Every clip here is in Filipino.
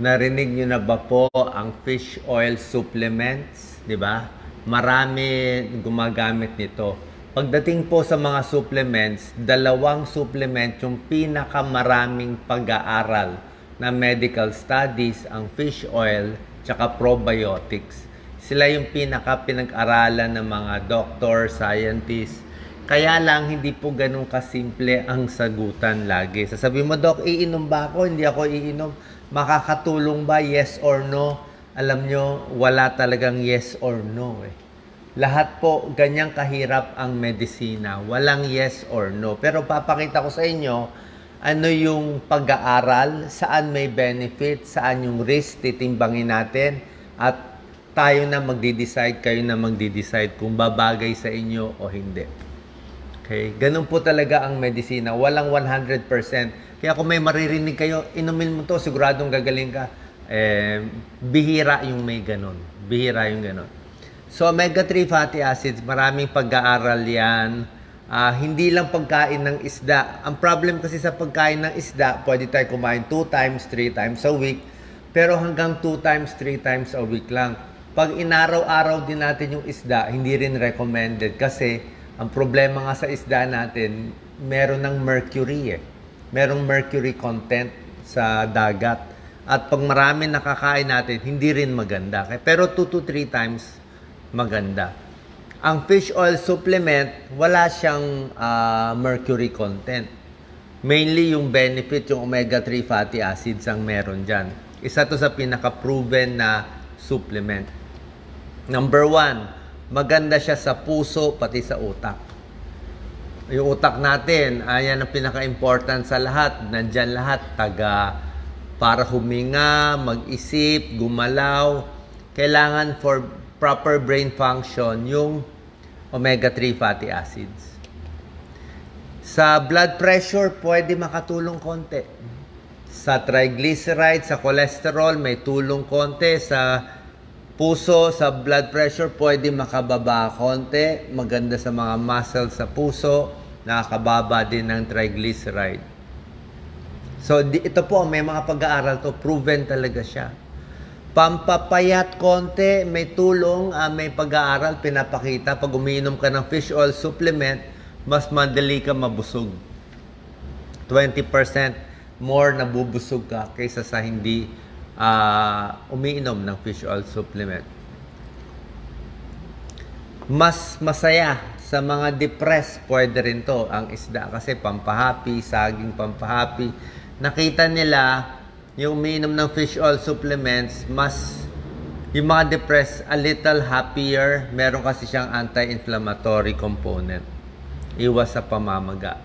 Narinig nyo na ba po ang fish oil supplements? Di ba? Marami gumagamit nito. Pagdating po sa mga supplements, dalawang supplement yung pinakamaraming pag-aaral na medical studies, ang fish oil tsaka probiotics. Sila yung pinag-aralan ng mga doctor, scientists. Kaya lang, hindi po ganun kasimple ang sagutan lagi. Sasabihin mo, Doc, iinom ba ako? Hindi ako iinom. Makakatulong ba? Yes or no? Alam nyo, wala talagang yes or no eh. Lahat po, ganyang kahirap ang medisina. Walang yes or no. Pero papakita ko sa inyo, ano yung pag-aaral, saan may benefit, saan yung risk, titimbangin natin, at tayo na magde-decide, kayo na magde-decide kung babagay sa inyo o hindi. Okay? Ganun po talaga ang medisina. Walang 100%. Kaya kung may maririnig kayo, inumin mo to, siguradong gagaling ka. Bihira yung may ganun. Bihira yung ganun. So, omega-3 fatty acids, maraming pag-aaral yan. Hindi lang pagkain ng isda. Ang problem kasi sa pagkain ng isda, pwede tayo kumain 2 times, 3 times a week. Pero hanggang 2 times, 3 times a week lang. Pag inaraw-araw din natin yung isda, hindi rin recommended kasi ang problema nga sa isda natin, meron ng mercury eh. Merong mercury content sa dagat. At pag marami nakakain natin, hindi rin maganda. Pero 2 to 3 times maganda. Ang fish oil supplement, wala siyang mercury content. Mainly yung benefit, yung omega-3 fatty acids ang meron dyan. Isa to sa pinaka-proven na supplement. Number 1, maganda siya sa puso pati sa utak. Yung utak natin, ayan ang pinaka-important sa lahat. Nandyan lahat, para huminga, mag-isip, gumalaw. Kailangan for proper brain function yung omega-3 fatty acids. Sa blood pressure, pwede makatulong konti. Sa triglycerides, sa cholesterol, may tulong konti. Sa puso, sa blood pressure, pwede makababa konti. Maganda sa mga muscles sa puso, nakakababa din ng triglyceride. So, ito po, may mga pag-aaral to, proven talaga siya. Pampapayat konti, may tulong, may pag-aaral, pinapakita. Pag umiinom ka ng fish oil supplement, mas madali ka mabusog. 20% more nabubusog ka kaysa sa hindi umiinom ng fish oil supplement. Mas masaya sa mga depressed, pwede rin to ang isda kasi pampahappy, saging pampahappy. Nakita nila yung umiinom ng fish oil supplements, mas yung mga depressed, a little happier. Meron kasi siyang anti-inflammatory component. Iwas sa pamamaga.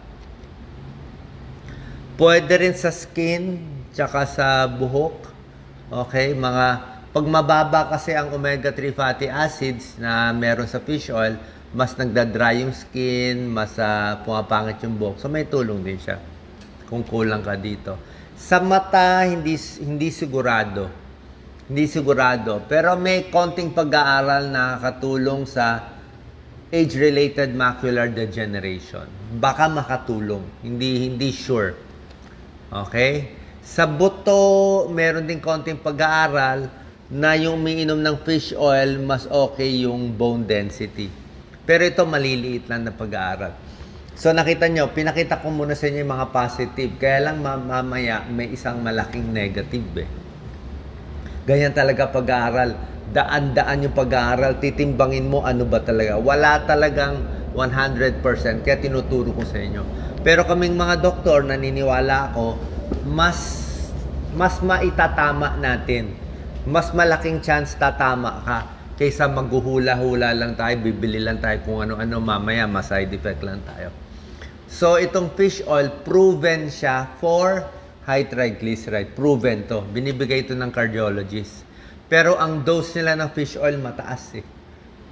Pwede rin sa skin, tsaka sa buhok. Okay, pag mababa kasi ang omega-3 fatty acids na meron sa fish oil, mas nagda-dry yung skin, mas pumapangit yung buhok. So may tulong din siya kung kulang ka dito. Sa mata, hindi sigurado. Hindi sigurado. Pero may konting pag-aaral na nakakatulong sa age-related macular degeneration. Baka makatulong. Hindi sure. Okay? Sa buto, meron din konting pag-aaral na yung umiinom ng fish oil, mas okay yung bone density. Pero ito, maliliit lang na pag-aaral. So, nakita nyo, pinakita ko muna sa inyo yung mga positive. Kaya lang mamaya, may isang malaking negative eh. Ganyan talaga pag-aaral. Daan-daan yung pag-aaral, titimbangin mo ano ba talaga. Wala talagang 100%, kaya tinuturo ko sa inyo. Pero kaming mga doktor, naniniwala ako, mas maitatama natin. Mas malaking chance tatama ka kaysa maghuhula-hula lang tayo, bibili lang tayo kung ano-ano, mamaya side effect lang tayo. So, itong fish oil, proven siya for high triglyceride. Proven to. Binibigay ito ng cardiologist. Pero ang dose nila ng fish oil mataas eh.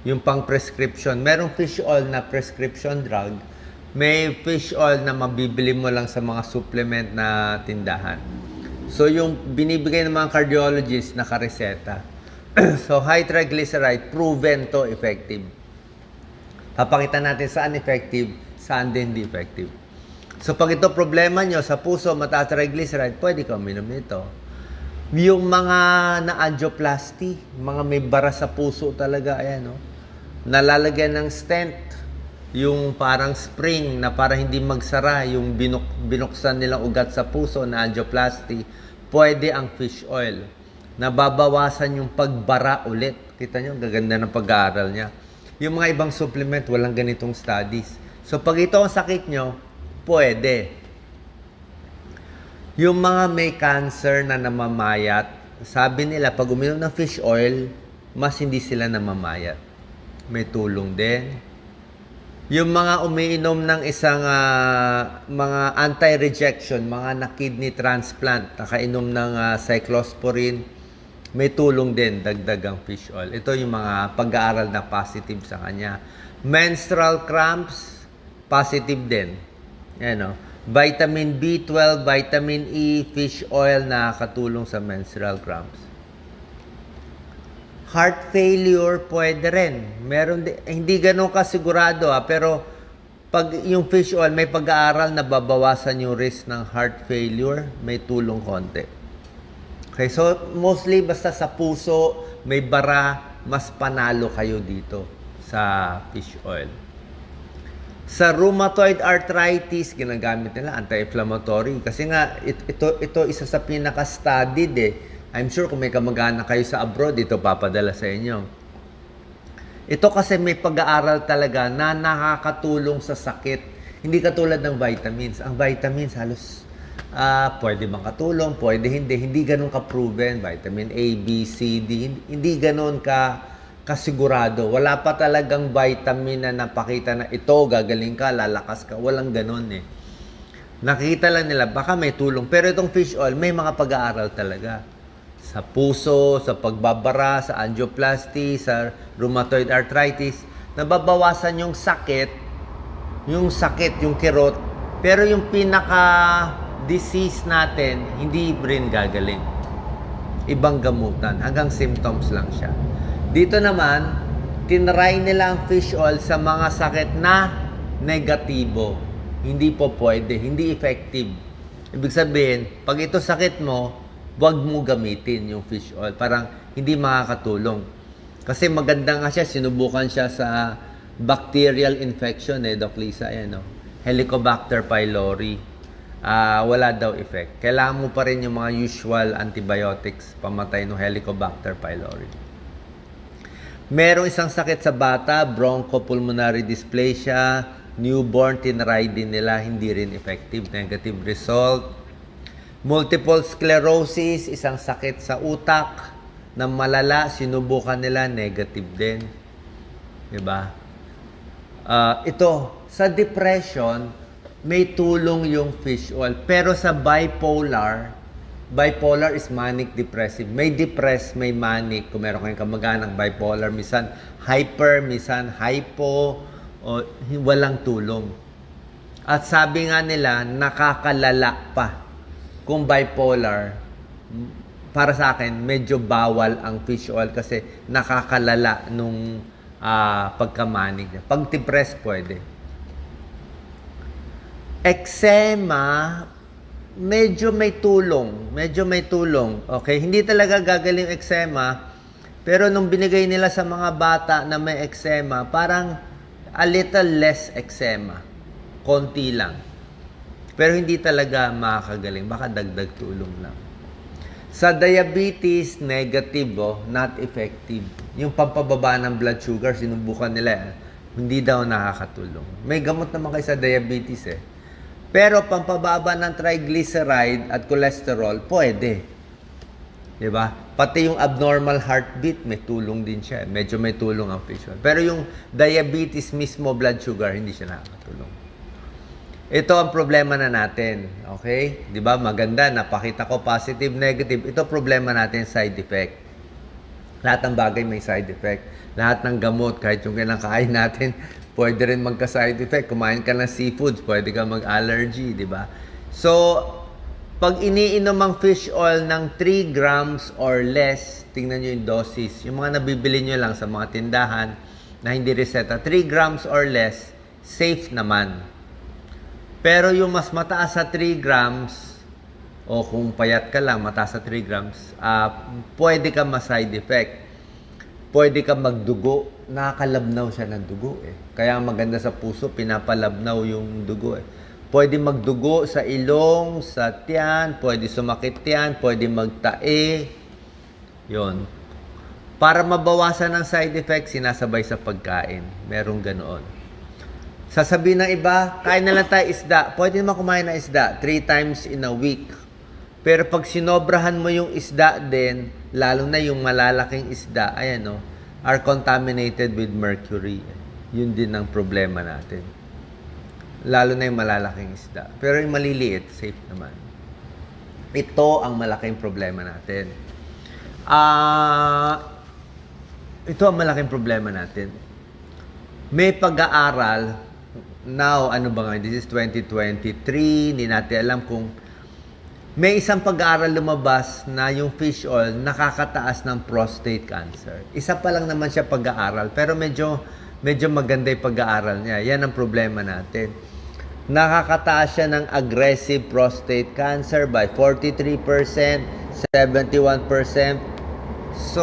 Yung pang prescription. Merong fish oil na prescription drug. May fish oil na mabibili mo lang sa mga supplement na tindahan. So, yung binibigay ng mga cardiologist nakareseta. So, high triglyceride, proven to effective. Papakita natin saan effective, saan din di effective. So, pag ito problema nyo sa puso, mataas triglyceride, pwede ka uminom nito. Yung mga na-angioplasty, mga may bara sa puso talaga, ayan, no? Nalalagyan ng stent, yung parang spring na para hindi magsara, yung binuksan nilang ugat sa puso na angioplasty, pwede ang fish oil. Nababawasan yung pagbara ulit. Kita nyo, gaganda ng pag-aaral niya. Yung mga ibang supplement, walang ganitong studies. So, pag ito ang sakit nyo, pwede. Yung mga may cancer na namamayat, sabi nila, pag uminom ng fish oil, mas hindi sila namamayat. May tulong din. Yung mga umiinom ng isang mga anti-rejection, mga na-kidney transplant, nakainom ng cyclosporine, may tulong din, dagdag ang fish oil. Ito yung mga pag-aaral na positive sa kanya. Menstrual cramps, positive din. Yan, no? Vitamin B12, vitamin E, fish oil na katulong sa menstrual cramps. Heart failure, pwede rin. Meron hindi ganun kasigurado, pero pag yung fish oil, may pag-aaral na babawasan yung risk ng heart failure, may tulong konti. Okay, so mostly basta sa puso, may bara, mas panalo kayo dito sa fish oil. Sa rheumatoid arthritis, ginagamit nila anti-inflammatory. Kasi nga, ito isa sa pinaka-studied I'm sure kung may kamag-anak kayo sa abroad, ito papadala sa inyo. Ito kasi may pag-aaral talaga na nakakatulong sa sakit. Hindi katulad ng vitamins. Ang vitamins halos pwede bang katulong, pwede hindi. Hindi ganun ka-proven. Vitamin A, B, C, D. Hindi ganun kasigurado. Wala pa talagang vitamin na napakita na ito, gagaling ka, lalakas ka. Walang ganun Nakikita lang nila, baka may tulong. Pero itong fish oil, may mga pag-aaral talaga. Sa puso, sa pagbabara, sa angioplasty, sa rheumatoid arthritis, nababawasan yung sakit, yung kirot, pero yung pinaka-disease natin, hindi rin gagaling. Ibang gamutan, hanggang symptoms lang siya. Dito naman, tinry nila ang fish oil sa mga sakit na negatibo. Hindi po pwede, hindi effective. Ibig sabihin, pag ito sakit mo, huwag mo gamitin yung fish oil. Parang hindi makakatulong. Kasi maganda nga siya, sinubukan siya sa bacterial infection Doc Lisa, Helicobacter pylori. Wala daw effect. Kailangan mo pa rin yung mga usual antibiotics pamatay ng Helicobacter pylori. Merong isang sakit sa bata, bronchopulmonary dysplasia, newborn, tinry din nila, hindi rin effective, negative result. Multiple sclerosis, isang sakit sa utak na malala, sinubukan nila, negative din. Diba? Ito, sa depression, may tulong yung fish oil. Pero sa bipolar is manic depressive. May depressed, may manic. Kung meron kayong kamag-anak bipolar, minsan hyper, minsan hypo, o walang tulong. At sabi nga nila, nakakalala pa. Kung bipolar, para sa akin, medyo bawal ang fish oil kasi nakakalala nung pagkamanig niya. Pag depressed, pwede. Eczema, medyo may tulong. Okay? Hindi talaga gagaling eczema, pero nung binigay nila sa mga bata na may eczema, parang a little less eczema. Konti lang. Pero hindi talaga makakagaling. Baka dagdag tulong lang. Sa diabetes, negative, not effective. Yung pampababa ng blood sugar, sinubukan nila, hindi daw nakakatulong. May gamot naman kayo sa diabetes Pero pampababa ng triglyceride at cholesterol, pwede. Diba? Pati yung abnormal heartbeat, may tulong din siya. Medyo may tulong ang fish oil. Pero yung diabetes mismo, blood sugar, hindi siya nakakatulong. Ito ang problema na natin. Okay? Di ba? Maganda. Napakita ko positive, negative. Ito problema natin, side effect. Lahat ng bagay may side effect. Lahat ng gamot, kahit yung kinakain natin, pwede rin magka-side effect. Kumain ka ng seafoods, pwede ka mag-allergy. Di ba? So, pag iniinom ang fish oil ng 3 grams or less, tingnan nyo yung dosis. Yung mga nabibili nyo lang sa mga tindahan na hindi reseta, 3 grams or less, safe naman. Pero yung mas mataas sa 3 grams, o kung payat ka lang, mataas sa 3 grams, pwede ka ma-side effect. Pwede ka magdugo, nakakalabnaw siya ng dugo eh. Kaya maganda sa puso, pinapalabnaw yung dugo eh. Pwede magdugo sa ilong, sa tiyan, pwede sumakit tiyan, pwede magtae. Yon. Para mabawasan ang side effects, sinasabay sa pagkain. Merong ganoon. Sasabihin ng iba, kain na lang tayo isda. Pwede naman kumain ng isda 3 times in a week. Pero pag sinobrahan mo yung isda din, lalo na yung malalaking isda, ayan o, are contaminated with mercury. Yun din ang problema natin. Lalo na yung malalaking isda. Pero yung maliliit, safe naman. Ito ang malaking problema natin. Ito ang malaking problema natin. May pag-aaral, now, ano ba nga, this is 2023, hindi natin alam kung may isang pag-aaral lumabas na yung fish oil nakakataas ng prostate cancer. Isa pa lang naman siya pag-aaral, pero medyo maganda yung pag-aaral niya. Yan ang problema natin. Nakakataas siya ng aggressive prostate cancer by 43%, 71%. So,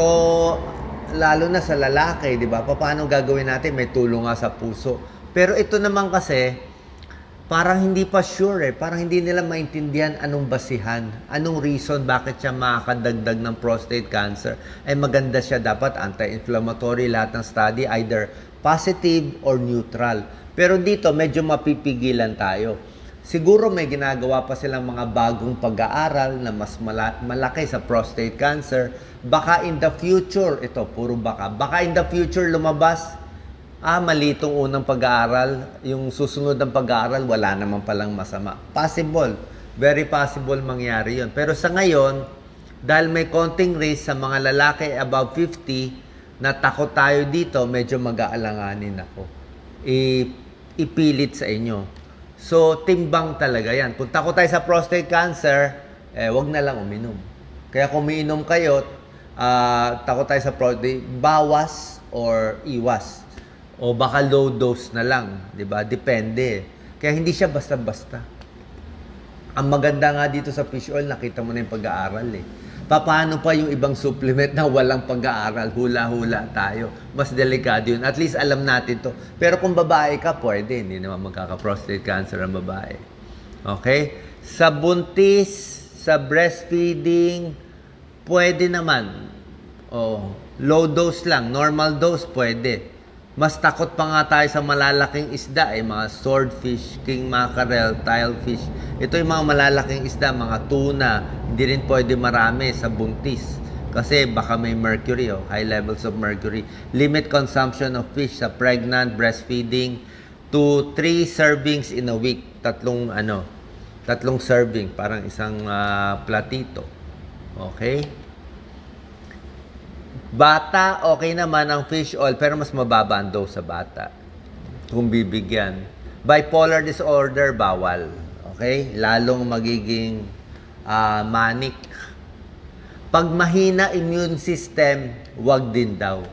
lalo na sa lalaki, di ba? Paano gagawin natin? May tulong nga sa puso. Pero ito naman kasi, parang hindi pa sure eh. Parang hindi nila maintindihan anong basihan, anong reason bakit siya makakadagdag ng prostate cancer. Ay maganda siya, dapat anti-inflammatory, lahat ng study, either positive or neutral. Pero dito, medyo mapipigilan tayo. Siguro may ginagawa pa silang mga bagong pag-aaral na mas malaki sa prostate cancer. Baka in the future, ito, puro baka in the future lumabas, mali itong unang pag-aaral, yung susunod ng pag-aaral, wala naman palang masama. Possible. Very possible mangyari yun. Pero sa ngayon, dahil may konting risk sa mga lalaki above 50, na takot tayo dito, medyo mag-aalanganin ako. Ipilit sa inyo. So, timbang talaga yan. Kung takot tayo sa prostate cancer, wag na lang uminom. Kaya kung umiinom kayo, takot tayo sa prostate, bawas or iwas. O baka low dose na lang, 'di ba? Depende. Kaya hindi siya basta-basta. Ang maganda nga dito sa fish oil, nakita mo na yung pag-aaral eh. Paano pa yung ibang supplement na walang pag-aaral, hula-hula tayo. Mas delikado yun. At least alam natin to. Pero kung babae ka, pwede. Hindi naman magkaka-prostate cancer ang babae. Okay? Sa buntis, sa breastfeeding, pwede naman. Low dose lang. Normal dose, pwede. Mas takot pa nga tayo sa malalaking isda, mga swordfish, king mackerel, tilefish. Ito yung mga malalaking isda, mga tuna. Hindi rin pwede marami sa buntis. Kasi baka may mercury, high levels of mercury. Limit consumption of fish sa pregnant, breastfeeding, to 3 servings in a week. Tatlong serving, parang isang platito. Okay? Bata, okay naman ang fish oil, pero mas mababa ang dose sa bata. Kung bibigyan. Bipolar disorder, bawal. Okay? Lalong magiging manic. Pag mahina immune system, wag din daw.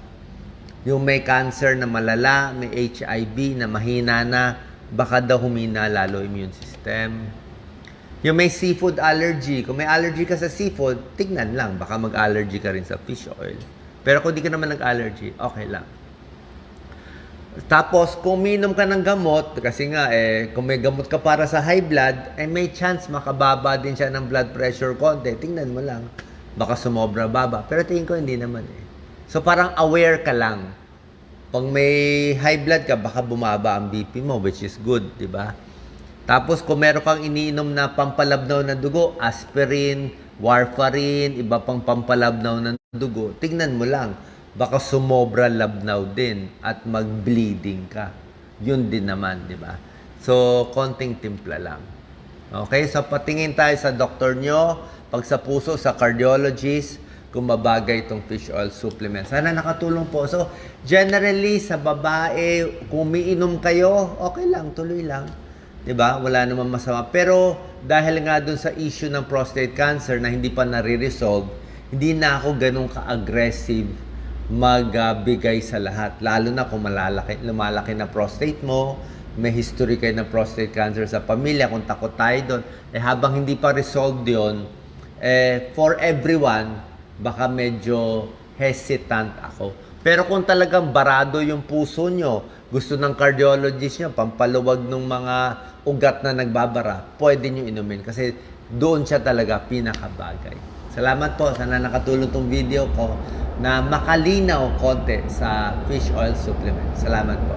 Yung may cancer na malala, may HIV na mahina na, baka daw humina lalo immune system. Yung may seafood allergy, kung may allergy ka sa seafood, tignan lang, baka mag-allergy ka rin sa fish oil. Pero kung di ka naman nag-allergy, okay lang. Tapos, kung uminom ka ng gamot, kasi nga, kung may gamot ka para sa high blood, may chance makababa din siya ng blood pressure konti. Tingnan mo lang. Baka sumobra baba. Pero tingin ko, hindi naman So, parang aware ka lang. Pag may high blood ka, baka bumaba ang BP mo, which is good, di ba? Tapos, kung meron kang iniinom na pampalabnaw na dugo, aspirin, warfarin, iba pang pampalabnaw ng dugo, tignan mo lang, baka sumobra labnaw din at mag-bleeding ka. Yun din naman, di ba? So, konting timpla lang. Okay? So, patingin tayo sa doktor nyo, pag sa puso, sa cardiologist, kung mabagay itong fish oil supplement. Sana nakatulong po. So, generally, sa babae, kung umiinom kayo, okay lang, tuloy lang. Diba? Wala namang masama. Pero dahil nga dun sa issue ng prostate cancer na hindi pa nare-resolve, hindi na ako ganun ka-aggressive magbigay sa lahat. Lalo na kung lumalaki na prostate mo, may history kayo ng prostate cancer sa pamilya, kung takot tayo doon, habang hindi pa resolved yun, for everyone, baka medyo hesitant ako. Pero kung talagang barado yung puso nyo, gusto ng cardiologist nyo, pampaluwag ng mga ugat na nagbabara, pwede nyo inumin kasi doon siya talaga pinakabagay. Salamat po. Sana nakatulong tong video ko na makalinaw konti sa fish oil supplement. Salamat po.